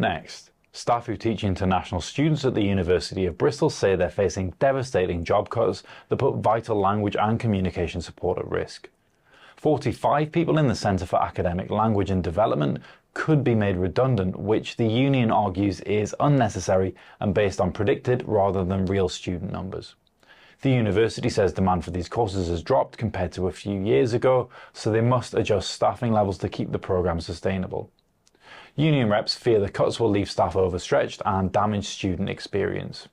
Next, staff who teach international students at the University of Bristol say they're facing devastating job cuts that put vital language and communication support at risk. 45 people in the Centre for Academic Language and Development could be made redundant, which the union argues is unnecessary and based on predicted rather than real student numbers. The university says demand for these courses has dropped compared to a few years ago, so they must adjust staffing levels to keep the programme sustainable. Union reps fear the cuts will leave staff overstretched and damage student experience.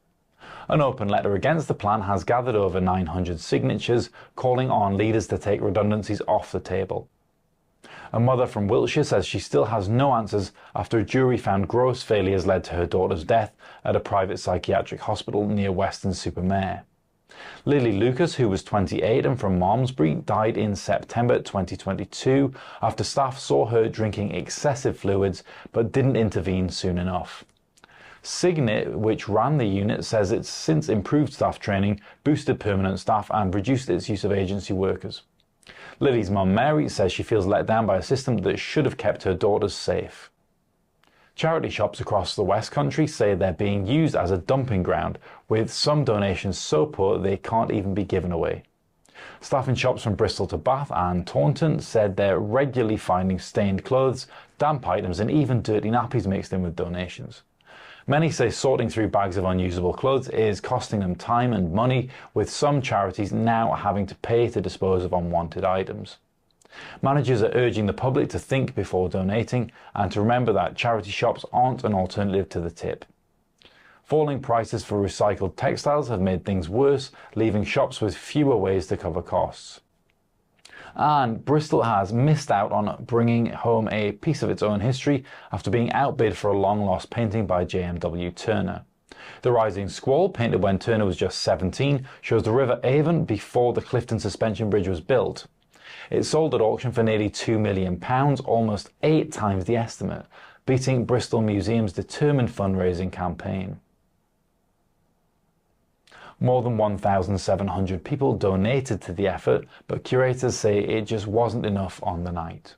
An open letter against the plan has gathered over 900 signatures, calling on leaders to take redundancies off the table. A mother from Wiltshire says she still has no answers after a jury found gross failures led to her daughter's death at a private psychiatric hospital near Weston-super-Mare. Lily Lucas, who was 28 and from Malmesbury, died in September 2022 after staff saw her drinking excessive fluids but didn't intervene soon enough. Signet, which ran the unit, says it's since improved staff training, boosted permanent staff and reduced its use of agency workers. Lily's mum Mary says she feels let down by a system that should have kept her daughters safe. Charity shops across the West Country say they're being used as a dumping ground, with some donations so poor they can't even be given away. Staff in shops from Bristol to Bath and Taunton said they're regularly finding stained clothes, damp items and even dirty nappies mixed in with donations. Many say sorting through bags of unusable clothes is costing them time and money, with some charities now having to pay to dispose of unwanted items. Managers are urging the public to think before donating and to remember that charity shops aren't an alternative to the tip. Falling prices for recycled textiles have made things worse, leaving shops with fewer ways to cover costs. And Bristol has missed out on bringing home a piece of its own history after being outbid for a long-lost painting by JMW Turner. The Rising Squall, painted when Turner was just 17, shows the River Avon before the Clifton Suspension Bridge was built. It sold at auction for nearly £2 million, almost 8 times the estimate, beating Bristol Museum's determined fundraising campaign. More than 1,700 people donated to the effort, but curators say it just wasn't enough on the night.